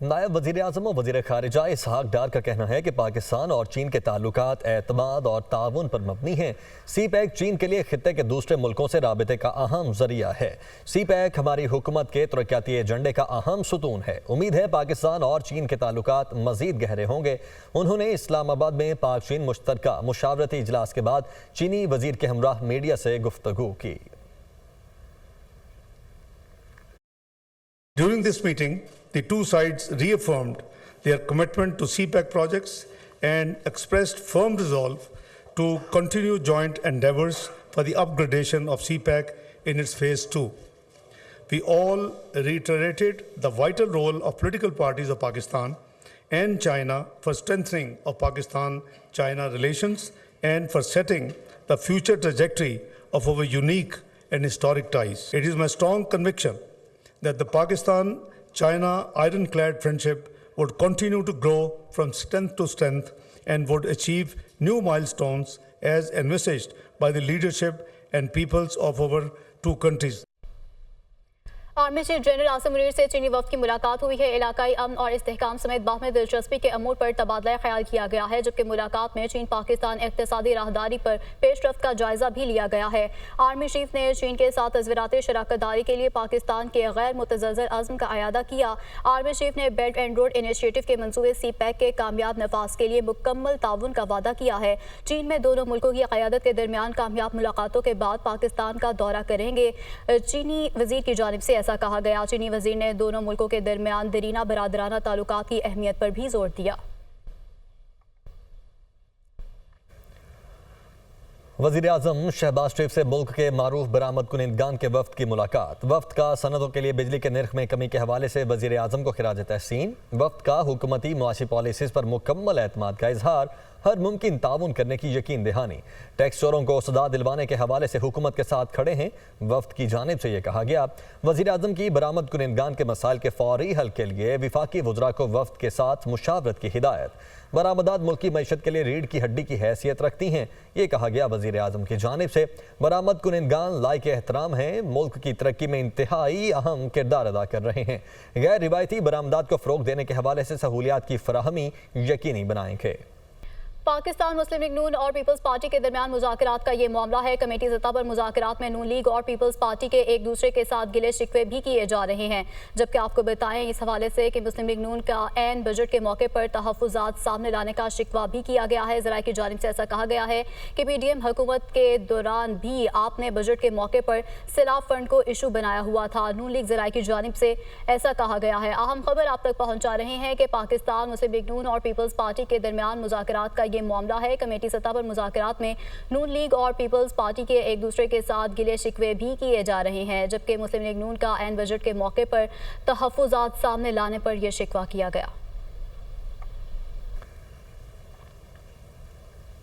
नायब वज़ीर आज़म और वज़ीर ख़ारिजा इसहाक डार का कहना है कि पाकिस्तान और चीन के ताल्लुकात एतमाद और ताउन पर मबनी हैं। सी पैक चीन के लिए खित्ते के दूसरे मुल्कों से राबते का अहम जरिया है। सी पैक हमारी हुकूमत के तरक्याती एजेंडे का अहम सुतून है। उम्मीद है पाकिस्तान और चीन के ताल्लुकात मज़ीद गहरे होंगे। उन्होंने इस्लामाबाद में पाक चीन मुश्तरका मुशावरती इजलास के बाद चीनी वज़ीर के हमराह मीडिया से गुफ्तगू की। During this meeting, the two sides reaffirmed their commitment to CPEC projects and expressed firm resolve to continue joint endeavors for the upgradation of CPEC in its phase 2. We all reiterated the vital role of political parties of Pakistan and China for strengthening of Pakistan-China relations and for setting the future trajectory of our unique and historic ties. It is my strong conviction that the Pakistan-China ironclad friendship would continue to grow from strength to strength and would achieve new milestones as envisaged by the leadership and peoples of our two countries. Army chief general Asim Munir से चीनी वफ्द की मुलाकात हुई है। इलाकाई अमन और इस्तेहकाम समेत बाहमी दिलचस्पी के अमूर पर तबादला ख्याल किया गया है, जबकि मुलाकात में चीन पाकिस्तान इक्तिसादी राहदारी पर पेशरफ्त का जायजा भी लिया गया है। आर्मी चीफ ने चीन के साथ तज़वीराती शराकत दारी के लिए पाकिस्तान के गैर मुतज़्ज़र अज़्म का अयादा किया। आर्मी चीफ ने बेल्ट एंड रोड इनिशिएटिव के मंसूबे सी पैक के कामयाब नफाज के लिए मुकम्मल ताउन का वादा किया है। चीन में दोनों मुल्कों की क़यादत के दरमियान कामयाब मुलाकातों के बाद पाकिस्तान का दौरा करेंगे। चीनी वज़ीर की जानिब से ऐसा कहा गया। चीनी वज़ीर ने दोनों मुल्कों के दरमियान दरीना बरादराना ताल्लुकात की अहमियत पर भी जोर दिया। वज़ीर आज़म शहबाज शरीफ से मुल्क के मारूफ बरामद कुनिंदगान के वफ्द की मुलाकात। वफ्द का सनदों के लिए बिजली के निर्ख में कमी के हवाले से वज़ीर आज़म को खिराज तहसीन। वफ्द का हुकूमती मुआशी पॉलिसीज़ पर मुकम्मल एतमाद का इजहार। हर मुमकिन ताउन करने की यकीन दहानी। टैक्स चोरों को सदा दिलवाने के हवाले से हुकूमत के साथ खड़े हैं। वफ्द की जानिब से यह कहा गया। वज़ीर आज़म की बरामद कुनिंदगान के मसाइल के फौरी हल के लिए विफाकी वज़रा को वफ्द के साथ मुशावरत की हिदायत। बरामदात मुल्की मईशत के लिए रीढ़ की हड्डी की हैसियत रखती हैं, ये कहा गया वज़ीर आज़म की जानिब से। बरामद कुनिंदगान लायक एहतराम हैं, मुल्क की तरक्की में इंतहाई अहम किरदार अदा कर रहे हैं। गैर रिवायती बरामदात को फ़रोग़ देने के हवाले से सहूलियात की फराहमी यकीनी बनाएंगे। पाकिस्तान मुस्लिम लीग नून और पीपल्स पार्टी के दरमियान मुज़ाकरात का ये मामला है। कमेटी सतह पर मुज़ाकरात में नून लीग और पीपल्स पार्टी के एक दूसरे के साथ गिले शिकवे भी किए जा रहे हैं। जबकि आपको बताएं इस हवाले से कि मुस्लिम लीग नून का एन बजट के मौके पर तहफ़्फ़ुज़ात सामने लाने का शिकवा भी किया गया है। ज़राए की जानिब से ऐसा कहा गया है कि PDM हुकूमत के दौरान भी आपने बजट के मौके पर सिलाफ फंड को इशू बनाया हुआ था। नून लीग ज़राए की जानिब से ऐसा कहा गया है। अहम खबर आप तक पहुँचा रहे हैं कि पाकिस्तान मुस्लिम लीग नून और पीपल्स पार्टी के दरमियान मुज़ाकरात का ये मामला है। कमेटी सतह पर मुज़ाकरात में नून लीग और पीपल्स पार्टी के एक दूसरे के साथ गिले शिकवे भी किए जा रहे हैं, जबकि मुस्लिम लीग नून का एन बजट के मौके पर तहफ़्फ़ुज़ात सामने लाने पर यह शिकवा किया गया।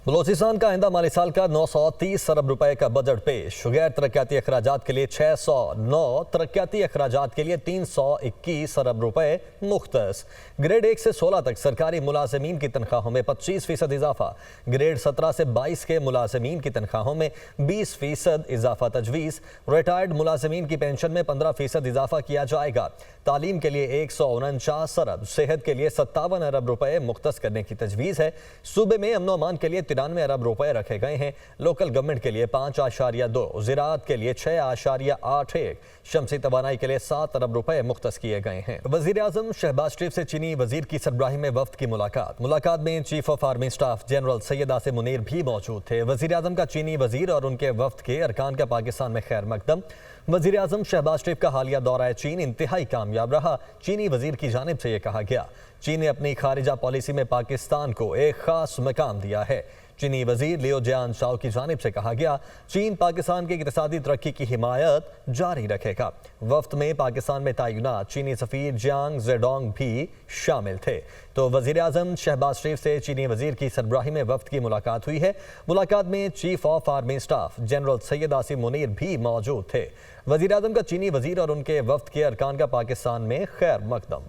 बलोचिस्तान का आइंदा माली साल का 930 अरब रुपए का बजट पेश। गैर तरक्याती अखराजात के लिए 609, तरक्याती अखराजात के लिए 321 अरब रुपए मुख्तस। ग्रेड 1 से 16 तक सरकारी मुलाजमीन की तनख्वाहों में 25% इजाफा। ग्रेड 17 से 22 के मुलाजमीन की तनख्वाहों में 20% इजाफा तजवीज़। रिटायर्ड मुलाजमीन की पेंशन में 15% इजाफा किया जाएगा। तालीम के लिए 149 अरब, सेहत के लिए 57 अरब रुपए मुख्तस करने की तजवीज़ है। सूबे में अमन अमान के लिए 93 अरब रुपए रखे गए हैं। लोकल गवर्नमेंट के लिए 5.2, ज़राअत के लिए 6.81, शमसी तवानाई के लिए 7 अरब रुपए मुख्तस किए गए हैं। वज़ीर आज़म शहबाज शरीफ से चीनी वज़ीर की सरबराही में वफ्द की मुलाकात में chief of army staff general Syed Asim Munir भी मौजूद थे। वज़ीर आज़म का चीनी वज़ीर और उनके वफ्द के अरकान का पाकिस्तान में खैर मकदम। वज़ीर आज़म शहबाज शरीफ का हालिया दौरा चीन इंतहाई कामयाब रहा। चीनी वज़ीर की जानिब से यह कहा गया। चीन ने अपनी खारिजा पॉलिसी में पाकिस्तान को एक खास मकाम दिया है। चीनी वज़ीर लियो जियान शाओ की जानिब से कहा गया, चीन पाकिस्तान की इक़्तिसादी तरक्की की हिमायत जारी रखेगा। वफ्द में पाकिस्तान में तैनात चीनी सफ़ीर जियांग ज़ेडोंग भी शामिल थे। तो वज़ीर आज़म शहबाज शरीफ से चीनी वज़ीर की सरबराही में वफ्द की मुलाकात हुई है। मुलाकात में chief of army staff general Syed Asim Munir भी मौजूद थे। वज़ीर आज़म का चीनी वज़ीर और उनके वफ्द के अरकान का पाकिस्तान में खैर मकदम।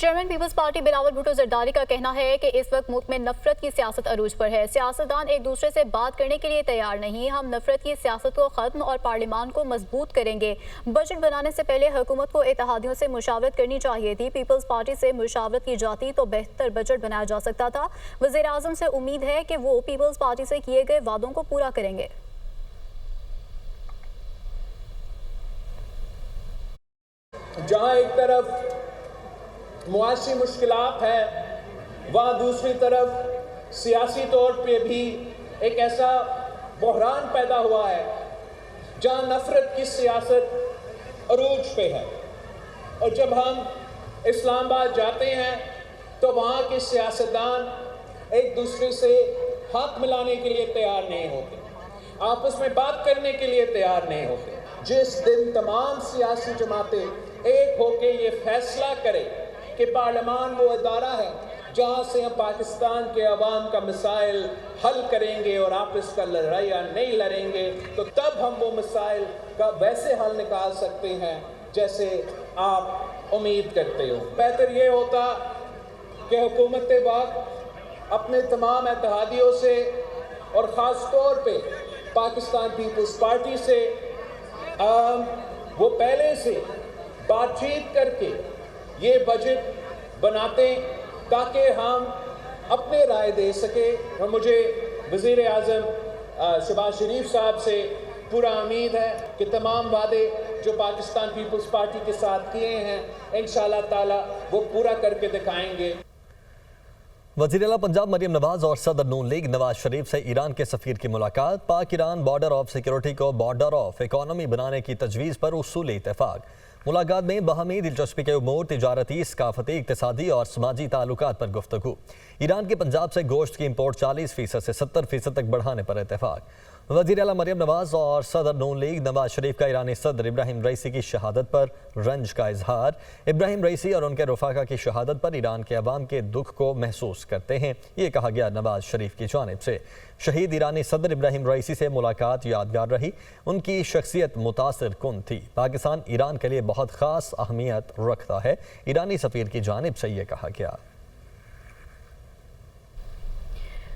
Chairman People's Party Bilawal Bhutto Zardari का कहना है कि इस वक्त मुल्क में नफरत की सियासत अरूज पर है। सियासतदान एक दूसरे से बात करने के लिए तैयार नहीं। हम नफरत की सियासत को खत्म और पार्लियामान को मजबूत करेंगे। बजट बनाने से पहले हुकूमत को इत्तेहादियों से मुशावरत करनी चाहिए थी। पीपल्स पार्टी से मुशावरत की जाती तो बेहतर बजट बनाया जा सकता था। वज़ीर आज़म से उम्मीद है कि वो पीपल्स पार्टी से किए गए वादों को पूरा करेंगे। जहाँ एक तरफ मुआशी मुश्किलात है, वहाँ दूसरी तरफ सियासी तौर पे भी एक ऐसा बहरान पैदा हुआ है जहाँ नफरत की सियासत अरूज पे है। और जब हम इस्लामाबाद जाते हैं तो वहाँ के सियासतदान एक दूसरे से हाथ मिलाने के लिए तैयार नहीं होते, आपस में बात करने के लिए तैयार नहीं होते। जिस दिन तमाम सियासी जमातें एक होकर ये फैसला करें कि पार्लियामान वो अदारा है जहाँ से हम पाकिस्तान के अवाम का मसाइल हल करेंगे और आपस का लड़ाइयाँ नहीं लड़ेंगे, तो तब हम वो मसाइल का वैसे हल निकाल सकते हैं जैसे आप उम्मीद करते हो। बेहतर ये होता कि हुकूमत वक्त अपने तमाम इत्तेहादियों से और ख़ास तौर पे पाकिस्तान पीपल्स पार्टी से वो पहले से बातचीत करके ये बजट बनाते ताकि हम अपने राय दे सके। और मुझे वज़ीर आज़म शहबाज शरीफ साहब से पूरा उम्मीद है कि तमाम वादे जो पाकिस्तान पीपल्स पार्टी के साथ किए हैं इंशाअल्लाह ताला वो पूरा करके दिखाएंगे। वज़ीर आला पंजाब मरियम नवाज और सदर नून लीग नवाज शरीफ से ईरान के सफ़ीर की मुलाकात। पाक ईरान बॉर्डर ऑफ सिक्योरिटी को बॉर्डर ऑफ इकॉनमी बनाने की तजवीज़ पर उसूली इत्तेफाक। मुलाकात में बाहमी दिलचस्पी के उमूर, तिजारती, सकाफती, इक़्तिसादी और समाजी ताल्लुकात पर गुफ्तगू। ईरान के पंजाब से गोश्त की इम्पोर्ट 40% से 70% तक बढ़ाने पर इत्तेफाक। वज़ीर आला मरियम नवाज और सदर नून लीग नवाज शरीफ का ईरानी सदर इब्राहिम रईसी की शहादत पर रंज का इजहार। इब्राहिम रईसी और उनके रफ़ाका की शहादत पर ईरान के अवाम के दुख को महसूस करते हैं, ये कहा गया नवाज शरीफ की जानिब से। शहीद ईरानी सदर इब्राहिम रईसी से मुलाकात यादगार रही, उनकी शख्सियत मुतासिर कुन थी। पाकिस्तान ईरान के लिए बहुत ख़ास अहमियत रखता है, ईरानी सफ़ीर की जानिब से ये कहा गया।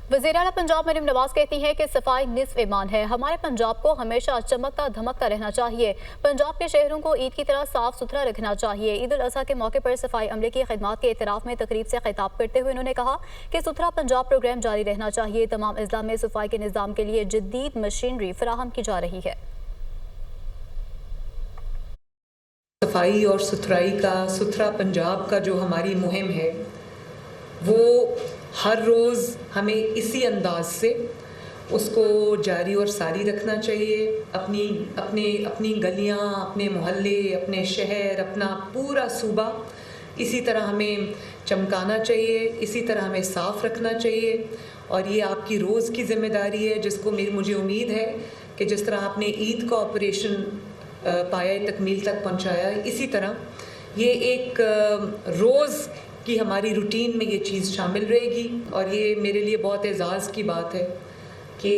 वज़ीर आला पंजाब मरियम नवाज कहती हैं कि सफाई निस्फ ईमान है। हमारे पंजाब को हमेशा चमकता धमकता रहना चाहिए। पंजाब के शहरों को ईद की तरह साफ सुथरा रखना चाहिए। ईद उल अज़हा के मौके पर सफाई अमले की खिदमत के इतराफ़ में तकरीब से खिताब करते हुए उन्होंने कहा कि सुथरा पंजाब प्रोग्राम जारी रहना चाहिए। तमाम अज़ला में सफाई के निज़ाम के लिए जदीद मशीनरी फराहम की जा रही है। सफाई और सुथराई का, सुथरा पंजाब का जो हमारी मुहिम है वो हर रोज़ हमें इसी अंदाज से उसको जारी और सारी रखना चाहिए। अपनी गलियां, अपने मोहल्ले, अपने शहर, अपना पूरा सूबा इसी तरह हमें चमकाना चाहिए, इसी तरह हमें साफ़ रखना चाहिए। और ये आपकी रोज़ की ज़िम्मेदारी है जिसको मुझे उम्मीद है कि जिस तरह आपने ईद का ऑपरेशन पाया तकमील तक पहुँचाया, इसी तरह ये एक रोज़ कि हमारी रूटीन में ये चीज़ शामिल रहेगी। और ये मेरे लिए बहुत एज़ाज़ की बात है कि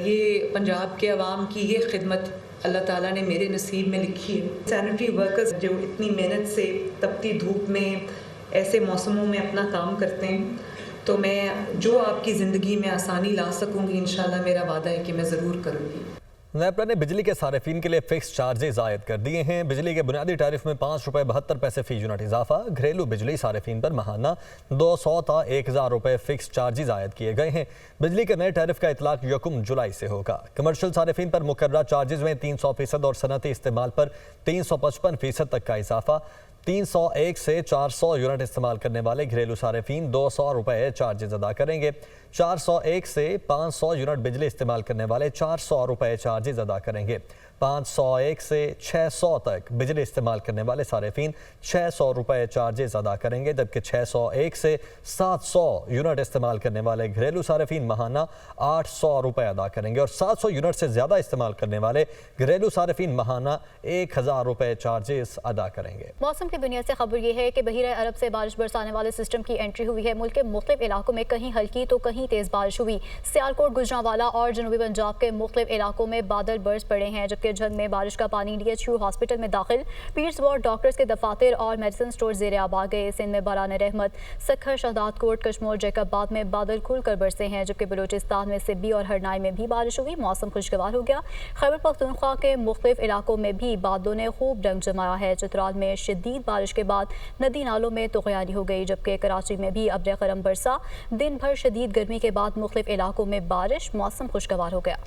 ये पंजाब के अवाम की ये खिदमत अल्लाह ताला ने मेरे नसीब में लिखी है। सैनिटरी वर्कर्स जो इतनी मेहनत से तपती धूप में ऐसे मौसमों में अपना काम करते हैं, तो मैं जो आपकी ज़िंदगी में आसानी ला सकूँगी इंशाल्लाह मेरा वादा है कि मैं ज़रूर करूँगी। नेपरा ने बिजली के सारिफीन के लिए फिक्स चार्जेस आयद कर दिए हैं। बिजली के बुनियादी टैरिफ में 5 रुपये 72 पैसे फी यूनिट इजाफा। घरेलू बिजली सारिफीन पर माहाना 200 था 1000 रुपये फिक्स चार्जेस आयद किए गए हैं। बिजली के नए टैरिफ का इतलाक 1 जुलाई से होगा। कमर्शियल सारिफीन पर मुकर्रर चार्जेस में 300% और सनती इस्तेमाल पर 355% तक का इजाफा। 301 से 400 यूनिट इस्तेमाल करने वाले घरेलू सारिफीन 200 रुपये चार्जेस अदा करेंगे। 401 से 500 यूनिट बिजली इस्तेमाल करने वाले 400 रुपये चार्जेस अदा करेंगे। 501 से 600 तक बिजली इस्तेमाल करने वाले सारिफीन 600 रुपये चार्जेस अदा करेंगे, जबकि 601 से 700 यूनिट इस्तेमाल करने वाले घरेलू सारिफीन माहाना 800 रुपये अदा करेंगे और 700 यूनिट से ज़्यादा इस्तेमाल करने वाले घरेलू सारिफीन माहाना 1000 रुपये चार्जेस अदा करेंगे। मौसम की दुनिया से खबर यह है कि बहीरा अरब से बारिश बरसाने वाले सिस्टम की एंट्री हुई है। मुल्क के मुख्तलिफ इलाकों में कहीं हल्की तो कहीं तेज़ बारिश हुई। सियालकोट, गुजरांवाला और जनूबी पंजाब के मुख्तलिफ इलाकों में बादल बरस पड़े हैं, जबकि के झंग में बारिश का पानी DHU हॉस्पिटल में दाखिल, पीर्स वार्ड, डॉक्टर्स के दफातर और मेडिसिन स्टोर ज़ेरे आब आ गए। सिंध में बरान रहमत, सखर, शहदादकोट, कश्मोर, जैकबाद में बादल खुलकर बरसे हैं, जबकि बलूचिस्तान में सिब्बी और हरनाई में भी बारिश हुई। मौसम खुशगवार हो गया। खैबर पख्तूनख्वा के मुख्तलिफ इलाकों में भी बादलों ने खूब रंग जमाया है। चित्राल में शदीद बारिश के बाद नदी नालों में तुग़यानी हो गई, जबकि कराची में भी अब्र करम बरसा। दिन भर शदीद गर्मी के बाद मुख्तलिफ इलाकों में बारिश, मौसम खुशगवार हो गया।